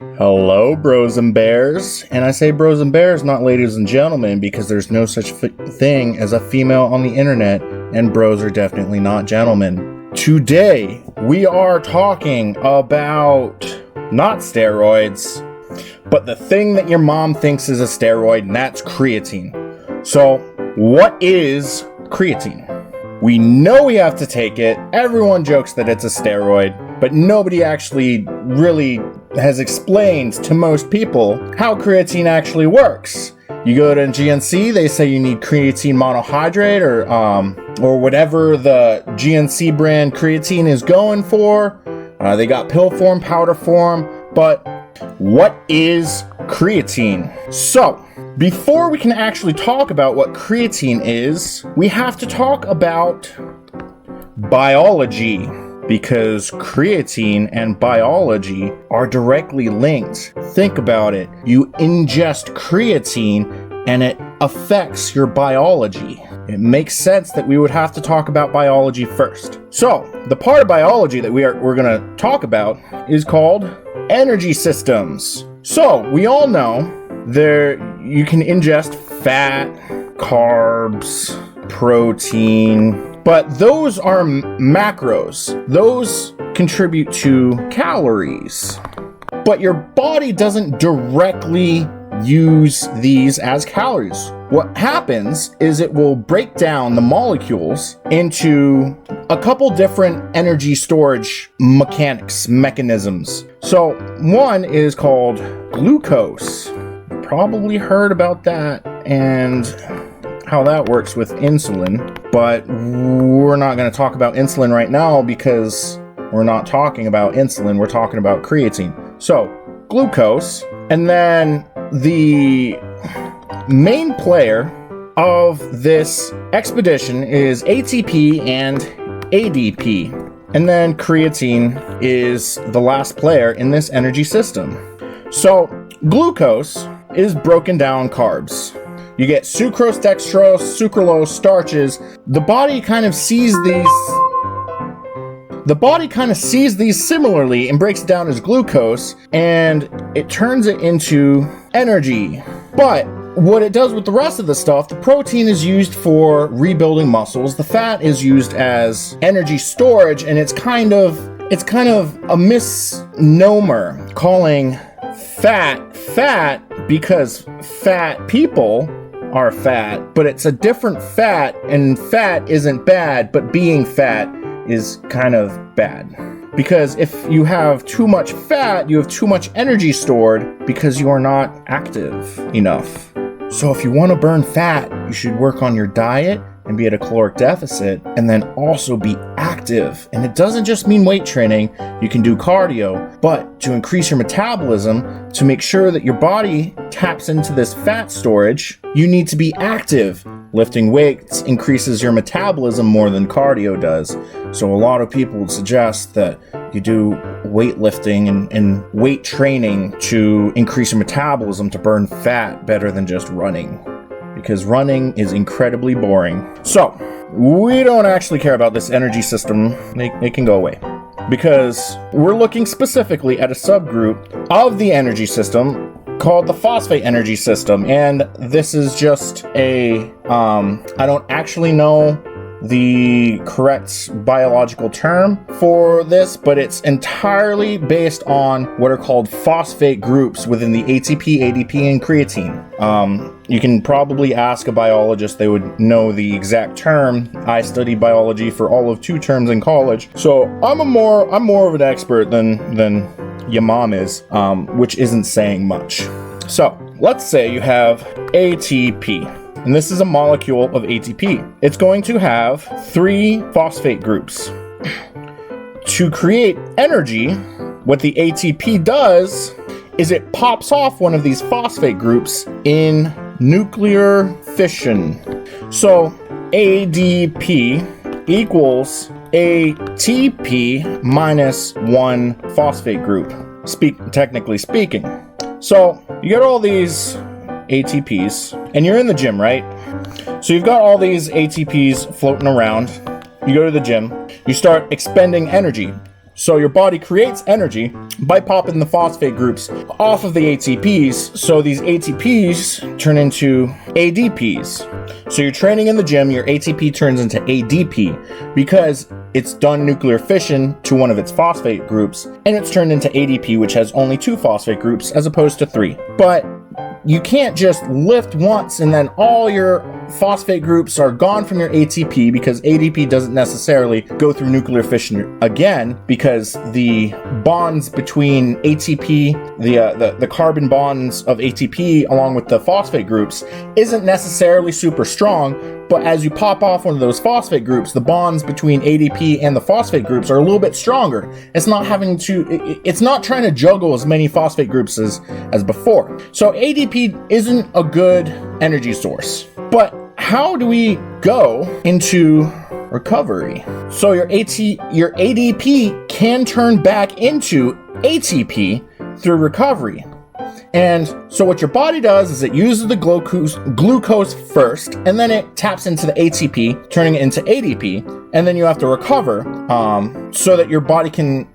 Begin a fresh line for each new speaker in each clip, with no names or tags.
Hello, bros and bears. And I say bros and bears, not ladies and gentlemen, because there's no such thing as a female on the internet, and bros are definitely not gentlemen. Today, we are talking about not steroids, but the thing that your mom thinks is a steroid, and that's creatine. So, what is creatine? We know we have to take it. Everyone jokes that it's a steroid, but nobody actually really has explained to most people how creatine actually works. You go to GNC, they say you need creatine monohydrate or whatever the GNC brand creatine is going for. They got pill form, powder form, but what is creatine? So, before we can actually talk about what creatine is, we have to talk about biology, because creatine and biology are directly linked. Think about it. You ingest creatine and it affects your biology. It makes sense that we would have to talk about biology first. So, the part of biology that we're going to talk about is called energy systems. So, we all know you can ingest fat, carbs, protein, but those are macros. Those contribute to calories. But your body doesn't directly use these as calories. What happens is it will break down the molecules into a couple different energy storage mechanisms. So one is called glucose. Probably heard about that and how that works with insulin, but we're not going to talk about insulin right now because we're not talking about insulin, we're talking about creatine. So, glucose, and then the main player of this expedition is ATP and ADP, and then creatine is the last player in this energy system. So, glucose is broken down carbs. You get sucrose, dextrose, sucralose, starches. The body kind of sees these similarly and breaks it down as glucose, and it turns it into energy. But what it does with the rest of the stuff, the protein is used for rebuilding muscles, the fat is used as energy storage, and it's kind of a misnomer calling fat because fat people are fat, but it's a different fat, and fat isn't bad, but being fat is kind of bad. Because if you have too much fat, you have too much energy stored because you are not active enough. So if you want to burn fat, you should work on your diet and be at a caloric deficit, and then also be active. And it doesn't just mean weight training. You can do cardio, but to increase your metabolism, to make sure that your body taps into this fat storage, you need to be active. Lifting weights increases your metabolism more than cardio does. So a lot of people would suggest that you do weightlifting and weight training to increase your metabolism to burn fat better than just running, because running is incredibly boring. So, we don't actually care about this energy system. They can go away. Because we're looking specifically at a subgroup of the energy system called the phosphate energy system. And this is just I don't actually know the correct biological term for this, but it's entirely based on what are called phosphate groups within the ATP, ADP, and creatine. You can probably ask a biologist, they would know the exact term. I studied biology for all of 2 terms in college, so I'm more of an expert than your mom is, which isn't saying much. So let's say you have ATP. And this is a molecule of ATP. It's going to have 3 phosphate groups. To create energy, what the ATP does is it pops off one of these phosphate groups in nuclear fission. So ADP equals ATP minus 1 phosphate group, technically speaking. So you get all these ATPs, and you're in the gym, right? So you've got all these ATPs floating around. You go to the gym, you start expending energy. So your body creates energy by popping the phosphate groups off of the ATPs. So these ATPs turn into ADPs. So you're training in the gym, your ATP turns into ADP because it's done nuclear fission to one of its phosphate groups, and it's turned into ADP, which has only 2 phosphate groups as opposed to 3. But you can't just lift once and then all your phosphate groups are gone from your ATP, because ADP doesn't necessarily go through nuclear fission again, because the bonds between ATP, the carbon bonds of ATP along with the phosphate groups isn't necessarily super strong. But as you pop off one of those phosphate groups, the bonds between ADP and the phosphate groups are a little bit stronger. It's not trying to juggle as many phosphate groups as before. So ADP isn't a good energy source. But how do we go into recovery? So your ADP can turn back into ATP through recovery. And so what your body does is it uses the glucose first, and then it taps into the ATP, turning it into ADP, and then you have to recover so that your body can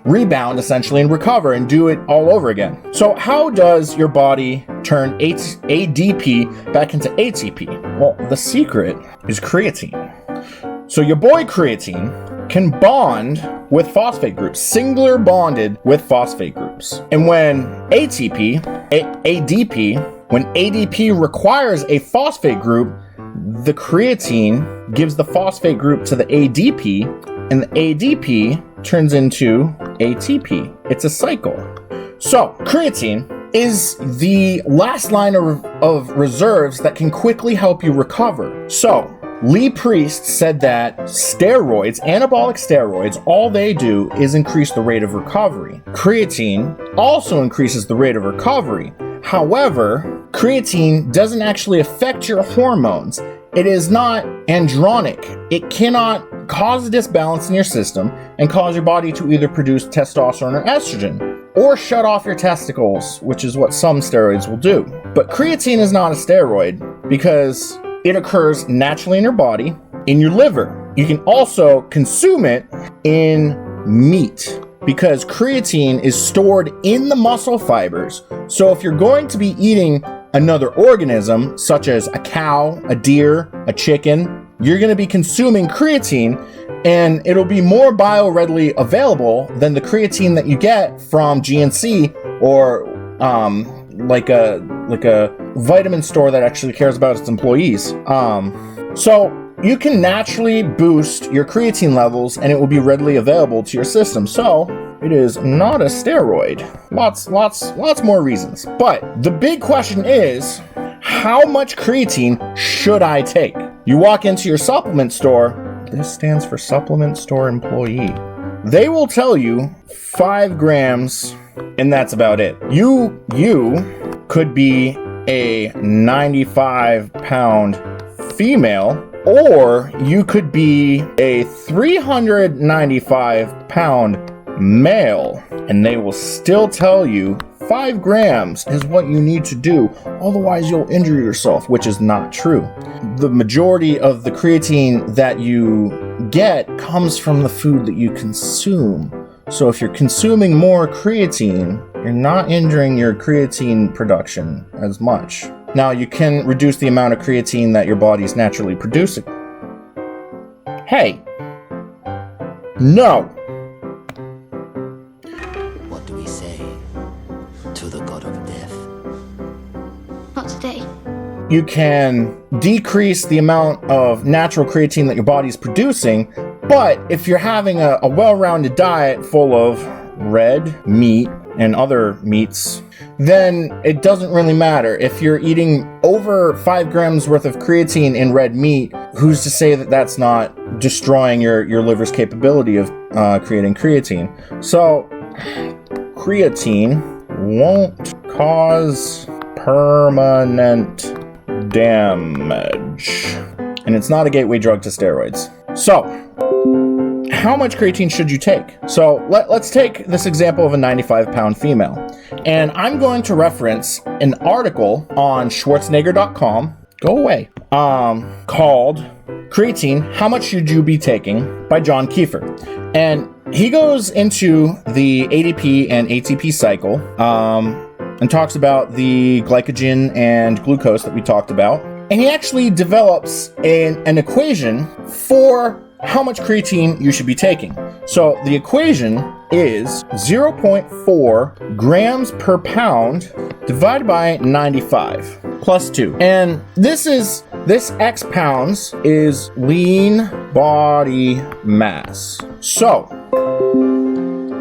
rebound essentially and recover and do it all over again. So how does your body turn ADP back into ATP? Well, the secret is creatine. So your boy creatine can bond with phosphate groups, singular bonded with phosphate groups. And when ADP, when ADP requires a phosphate group, the creatine gives the phosphate group to the ADP, and the ADP turns into ATP. It's a cycle. So creatine is the last line of reserves that can quickly help you recover. So Lee Priest said that steroids, anabolic steroids, all they do is increase the rate of recovery. Creatine also increases the rate of recovery. However, creatine doesn't actually affect your hormones. It is not andronic. It cannot cause a disbalance in your system and cause your body to either produce testosterone or estrogen, or shut off your testicles, which is what some steroids will do. But creatine is not a steroid because it occurs naturally in your body, in your liver. You can also consume it in meat because creatine is stored in the muscle fibers. So if you're going to be eating another organism, such as a cow, a deer, a chicken, you're going to be consuming creatine, and it'll be more bioreadily available than the creatine that you get from GNC or like a vitamin store that actually cares about its employees. So you can naturally boost your creatine levels and it will be readily available to your system. So it is not a steroid. Lots more reasons. But the big question is, how much creatine should I take? You walk into your supplement store. This stands for supplement store employee. They will tell you 5 grams, and that's about it. You could be a 95-pound female, or you could be a 395-pound male, and they will still tell you 5 grams is what you need to do, otherwise you'll injure yourself, which is not true. The majority of the creatine that you get comes from the food that you consume. So if you're consuming more creatine, you're not injuring your creatine production as much. Now, you can reduce the amount of creatine that your body's naturally producing. Hey! No!
What do we say to the god of death?
Not today.
You can decrease the amount of natural creatine that your body's producing, but if you're having a well-rounded diet full of red meat and other meats, then it doesn't really matter. If you're eating over 5 grams worth of creatine in red meat, who's to say that that's not destroying your liver's capability of creating creatine? So, creatine won't cause permanent damage. And it's not a gateway drug to steroids. So, how much creatine should you take? So let's take this example of a 95-pound female. And I'm going to reference an article on Schwarzenegger.com, go away, called Creatine, How Much Should You Be Taking by John Kiefer. And he goes into the ADP and ATP cycle and talks about the glycogen and glucose that we talked about. And he actually develops an equation for how much creatine you should be taking. So the equation is 0.4 grams per pound divided by 95 plus 2. And this X pounds is lean body mass. So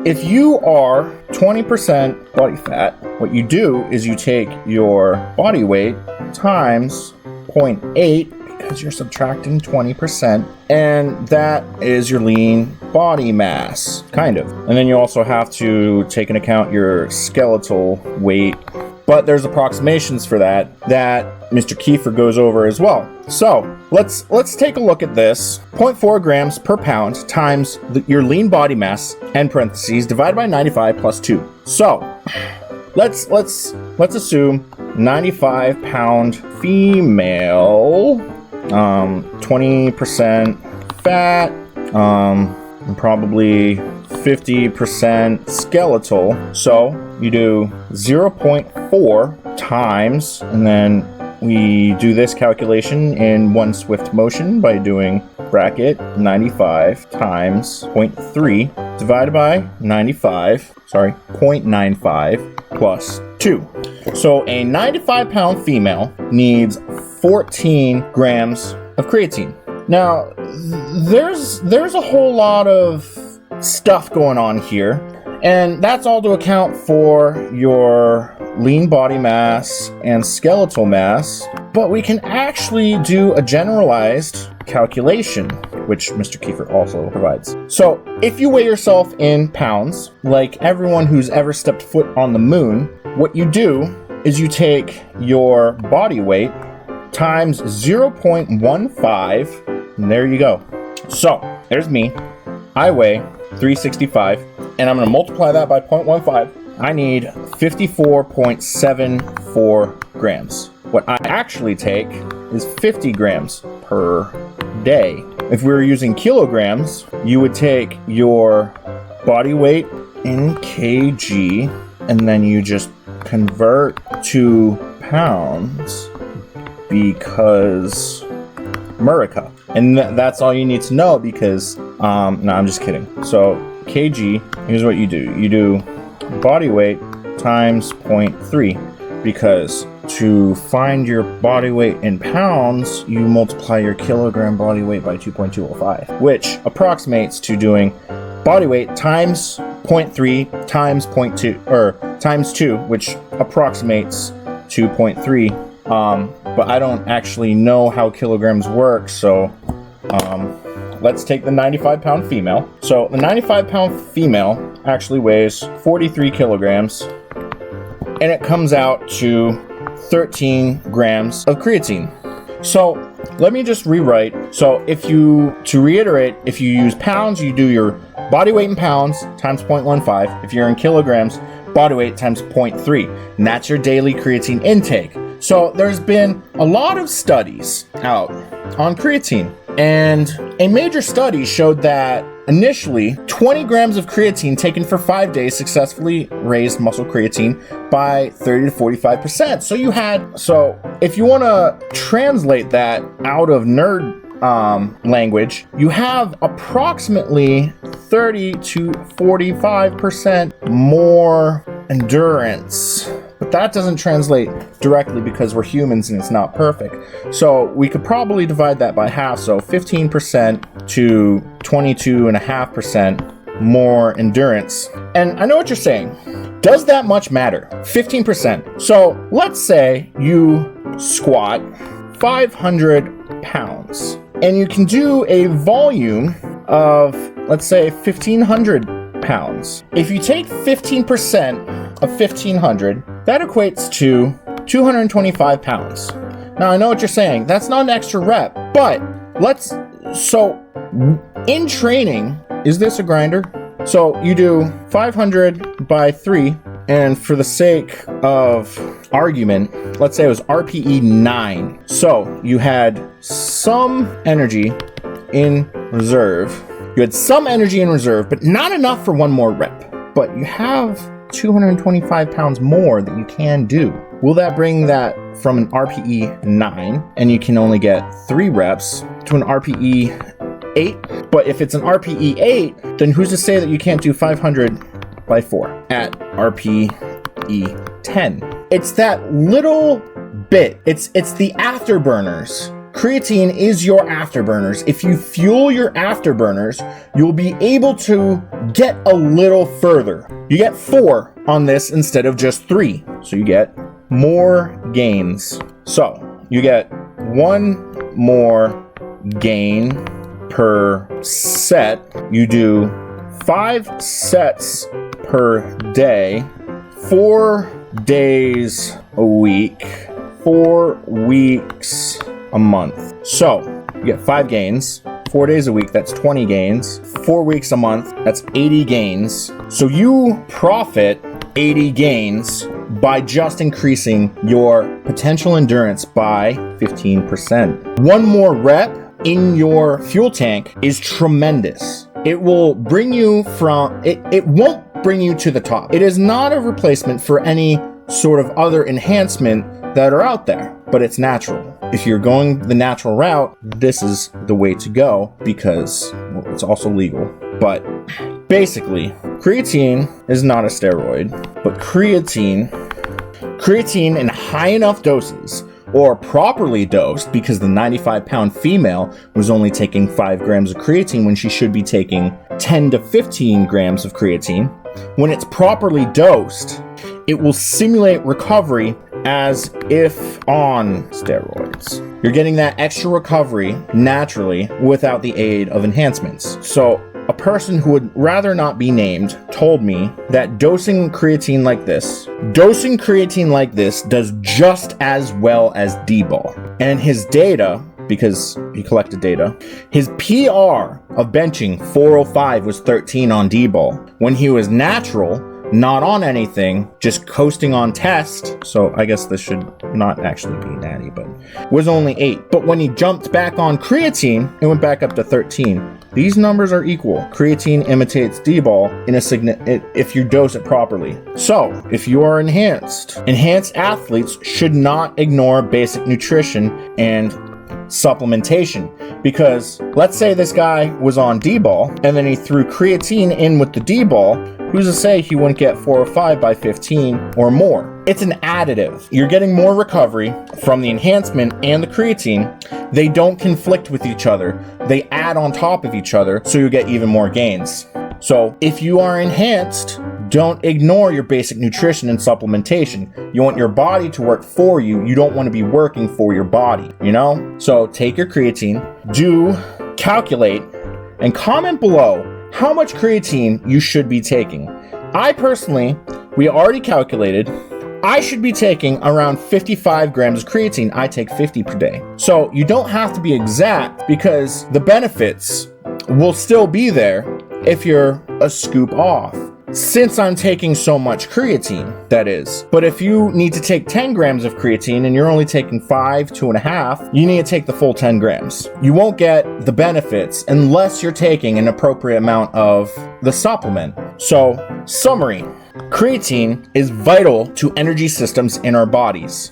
if you are 20% body fat, what you do is you take your body weight times 0.8, because you're subtracting 20%, and that is your lean body mass, kind of. And then you also have to take into account your skeletal weight, but there's approximations for that Mr. Kiefer goes over as well. So let's take a look at this. 0.4 grams per pound times your lean body mass, end parentheses, divided by 95 plus 2. So let's assume 95 pound female, 20% fat, and probably 50% skeletal. So you do 0.4 times, and then we do this calculation in one swift motion by doing bracket 95 times 0.3 divided by 0.95 plus 2. So a 95 pound female needs 14 grams of creatine. Now, there's a whole lot of stuff going on here, and that's all to account for your lean body mass and skeletal mass, but we can actually do a generalized calculation, which Mr. Kiefer also provides. So if you weigh yourself in pounds, like everyone who's ever stepped foot on the moon, what you do is you take your body weight times 0.15, and there you go. So there's me. I weigh 365, and I'm going to multiply that by 0.15. I need 54.74 grams. What I actually take is 50 grams per day. If we were using kilograms, you would take your body weight in kg, and then you just convert to pounds, because America. And that's all you need to know, because, no, I'm just kidding. So kg, here's what you do. You do body weight times 0.3, because to find your body weight in pounds, you multiply your kilogram body weight by 2.205, which approximates to doing body weight times 0.3 times 0.2, or times 2, which approximates to 0.3. But I don't actually know how kilograms work, so let's take the 95 pound female. So the 95 pound female actually weighs 43 kilograms, and it comes out to 13 grams of creatine. So let me just rewrite. So to reiterate, if you use pounds, you do your body weight in pounds times 0.15. If you're in kilograms, body weight times 0.3, and that's your daily creatine intake. So there's been a lot of studies out on creatine, and a major study showed that initially 20 grams of creatine taken for 5 days successfully raised muscle creatine by 30 to 45%. So if you want to translate that out of nerd language, you have approximately 30 to 45% more endurance. But that doesn't translate directly because we're humans and it's not perfect. So we could probably divide that by half. So 15% to 22.5% more endurance. And I know what you're saying. Does that much matter? 15%. So let's say you squat 500 pounds and you can do a volume of, let's say, 1,500 pounds. If you take 15% of 1,500, that equates to 225 pounds. Now, I know what you're saying. That's not an extra rep, but so in training, is this a grinder? So you do 500 by 3, and for the sake of argument, let's say it was RPE 9. So you had some energy in reserve, You had some energy in reserve, but not enough for one more rep. But you have 225 pounds more that you can do. Will that bring that from an RPE 9, and you can only get 3 reps, to an RPE 8? But if it's an RPE 8, then who's to say that you can't do 500 by 4 at RPE 10? It's that little bit. It's the afterburners. Creatine is your afterburners. If you fuel your afterburners, you'll be able to get a little further. You get 4 on this instead of just 3. So you get more gains. So you get 1 more gain per set. You do 5 sets per day, 4 days a week, 4 weeks a month. So you get 5 gains, 4 days a week, that's 20 gains, 4 weeks a month, that's 80 gains. So you profit 80 gains by just increasing your potential endurance by 15%. 1 more rep in your fuel tank is tremendous. It will bring you from, it won't bring you to the top. It is not a replacement for any sort of other enhancement that are out there, but it's natural. If you're going the natural route, this is the way to go because it's also legal. But basically, creatine is not a steroid, but creatine in high enough doses or properly dosed, because the 95-pound female was only taking 5 grams of creatine when she should be taking 10 to 15 grams of creatine. When it's properly dosed, it will simulate recovery as if on steroids. You're getting that extra recovery naturally without the aid of enhancements. So a person who would rather not be named told me that dosing creatine like this does just as well as D-ball. And his data, because he collected data, his PR of benching 405 was 13 on D-ball. When he was natural, not on anything, just coasting on test, so I guess this should not actually be natty, but was only 8. But when he jumped back on creatine, it went back up to 13. These numbers are equal. Creatine imitates D-ball in if you dose it properly. So, if you are enhanced athletes should not ignore basic nutrition and supplementation, because let's say this guy was on D-ball and then he threw creatine in with the D-ball. Who's to say he wouldn't get 4 or 5 by 15 or more? It's an additive. You're getting more recovery from the enhancement and the creatine. They don't conflict with each other. They add on top of each other, so you get even more gains. So if you are enhanced, don't ignore your basic nutrition and supplementation. You want your body to work for you. You don't want to be working for your body, you know? So take your creatine, calculate, and comment below how much creatine you should be taking. I personally, we already calculated, I should be taking around 55 grams of creatine. I take 50 per day. So you don't have to be exact, because the benefits will still be there if you're a scoop off. Since I'm taking so much creatine, that is. But if you need to take 10 grams of creatine and you're only taking 2.5, you need to take the full 10 grams. You won't get the benefits unless you're taking an appropriate amount of the supplement. So, summary. Creatine is vital to energy systems in our bodies.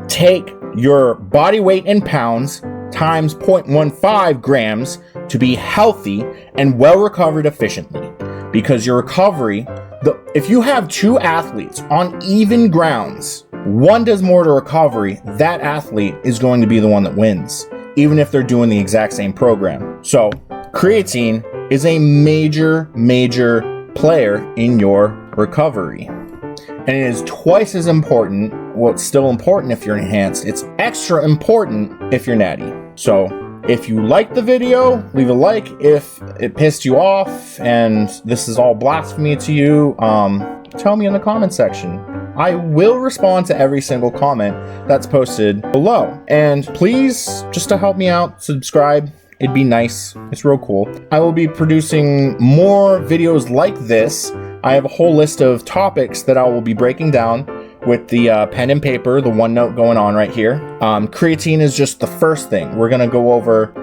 Take your body weight in pounds times 0.15 grams to be healthy and well recovered efficiently. Because your recovery, if you have 2 athletes on even grounds, one does more to recovery, that athlete is going to be the one that wins, even if they're doing the exact same program. So creatine is a major player in your recovery. And it is twice as important. Well, it's still important if you're enhanced. It's extra important if you're natty. So if you liked the video, leave a like. If it pissed you off and this is all blasphemy to you, tell me in the comment section. I will respond to every single comment that's posted below. And please, just to help me out, subscribe. It'd be nice. It's real cool. I will be producing more videos like this. I have a whole list of topics that I will be breaking down with the pen and paper, the OneNote going on right here. Creatine is just the first thing. We're gonna go over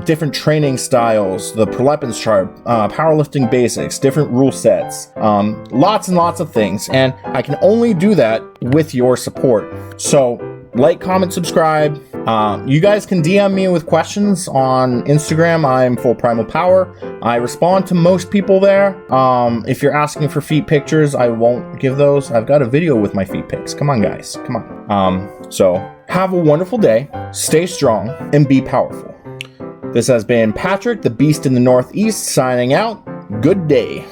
different training styles, the Prolepins chart, powerlifting basics, different rule sets, lots and lots of things. And I can only do that with your support. So like, comment, subscribe. You guys can DM me with questions on Instagram. I'm Full Primal Power. I respond to most people there. If you're asking for feet pictures, I won't give those. I've got a video with my feet pics. Come on, guys. Come on. So have a wonderful day. Stay strong and be powerful. This has been Patrick, the Beast in the Northeast, signing out. Good day.